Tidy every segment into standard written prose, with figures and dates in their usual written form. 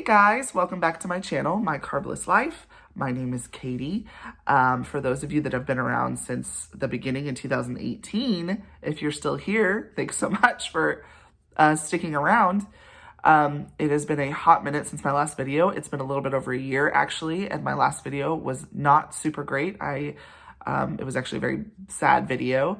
guys, welcome back to my channel, My Carbless Life. My name is Katie. For those of you that have been around since the beginning in 2018, if you're still here, thanks so much for sticking around. It has been a hot minute since my last video. It's been a little bit over a year actually, and my last video was not super great. It was actually a very sad video.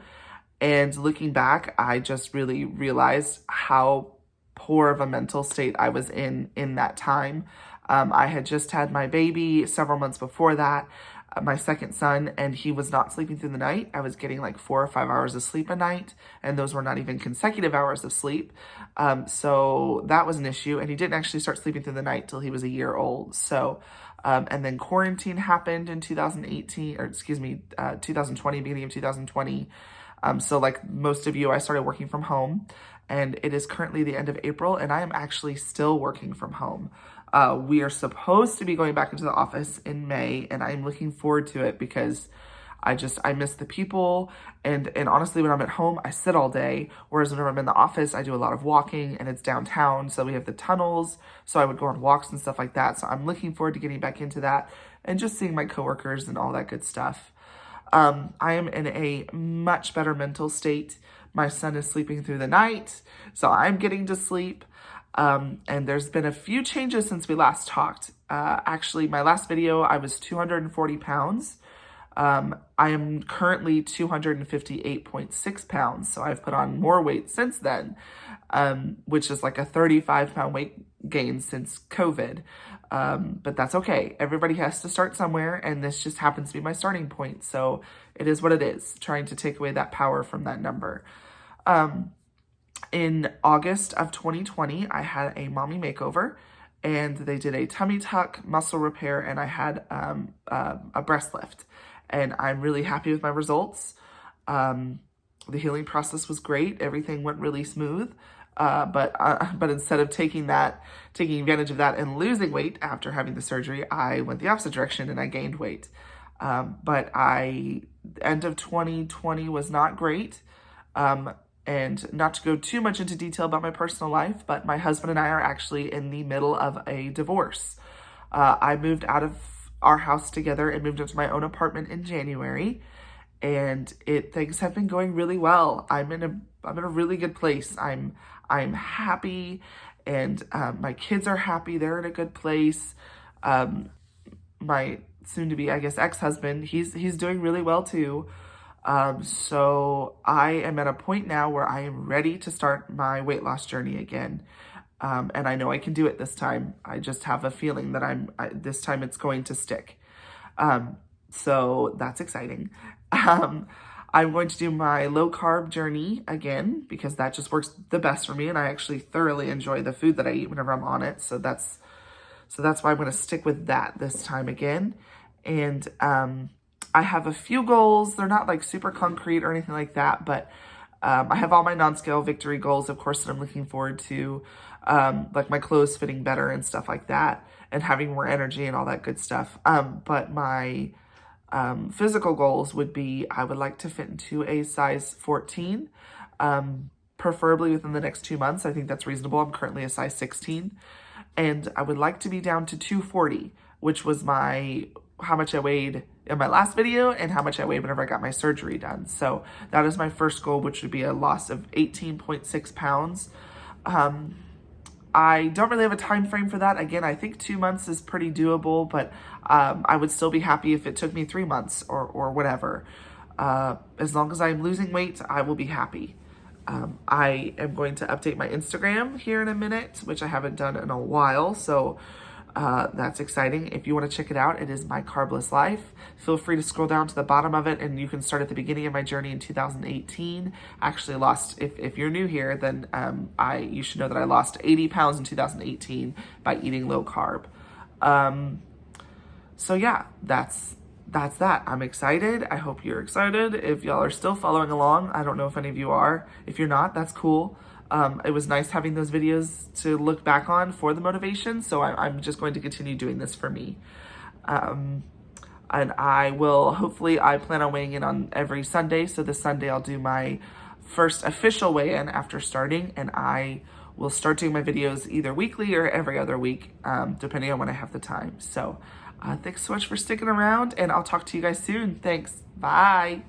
And looking back, I just really realized how poor of a mental state I was in that time. I had just had my baby several months before that, my second son, and he was not sleeping through the night. I was getting like 4 or 5 hours of sleep a night, and those were not even consecutive hours of sleep. So that was an issue, and he didn't actually start sleeping through the night till he was a year old. So, and then quarantine happened in 2020, beginning of 2020. So like most of you, I started working from home, and it is currently the end of April, and I am actually still working from home. We are supposed to be going back into the office in May, and I'm looking forward to it because I miss the people, and honestly, when I'm at home, I sit all day, whereas whenever I'm in the office, I do a lot of walking, and it's downtown, so we have the tunnels, so I would go on walks and stuff like that, so I'm looking forward to getting back into that, and just seeing my coworkers and all that good stuff. I am in a much better mental state. My son is sleeping through the night, so I'm getting to sleep. And there's been a few changes since we last talked. Actually, my last video, I was 240 pounds. I am currently 258.6 pounds, so I've put on more weight since then, which is like a 35-pound weight gain since COVID. But that's okay. Everybody has to start somewhere, and this just happens to be my starting point. So it is what it is, trying to take away that power from that number. In August of 2020, I had a mommy makeover, and they did a tummy tuck, muscle repair, and I had a breast lift. And I'm really happy with my results. The healing process was great. Everything went really smooth. But instead of taking advantage of that and losing weight after having the surgery, I went the opposite direction and I gained weight. But end of 2020 was not great. And not to go too much into detail about my personal life, but my husband and I are actually in the middle of a divorce. I moved out of our house together and moved into my own apartment in January, and things have been going really well. I'm in a really good place. I'm happy, and my kids are happy. They're in a good place. My soon-to-be, I guess, ex-husband, he's doing really well too. So I am at a point now where I am ready to start my weight loss journey again. And I know I can do it this time. I just have a feeling that this time it's going to stick. So that's exciting. I'm going to do my low carb journey again because that just works the best for me. And I actually thoroughly enjoy the food that I eat whenever I'm on it. So that's why I'm going to stick with that this time again. And, I have a few goals. They're not like super concrete or anything like that, but I have all my non-scale victory goals, of course, that I'm looking forward to, like my clothes fitting better and stuff like that, and having more energy and all that good stuff. But my physical goals would be I would like to fit into a size 14, preferably within the next 2 months. I think that's reasonable. I'm currently a size 16, and I would like to be down to 240, which was how much I weighed in my last video and how much I weighed whenever I got my surgery done. So that is my first goal, which would be a loss of 18.6 pounds. I don't really have a time frame for that. Again, I think 2 months is pretty doable, but I would still be happy if it took me 3 months or whatever. As long as I'm losing weight, I will be happy. I am going to update my Instagram here in a minute, which I haven't done in a while. So that's exciting. If you want to check it out, it is My Carbless Life. Feel free to scroll down to the bottom of it, and you can start at the beginning of my journey in 2018. Actually lost, if you're new here, then you should know that I lost 80 pounds in 2018 by eating low carb. So yeah, that's that. I'm excited. I hope you're excited. If y'all are still following along, I don't know if any of you are. If you're not, that's cool. It was nice having those videos to look back on for the motivation, so I'm just going to continue doing this for me. And I plan on weighing in on every Sunday, so this Sunday I'll do my first official weigh-in after starting, and I will start doing my videos either weekly or every other week, depending on when I have the time. So thanks so much for sticking around, and I'll talk to you guys soon. Thanks. Bye.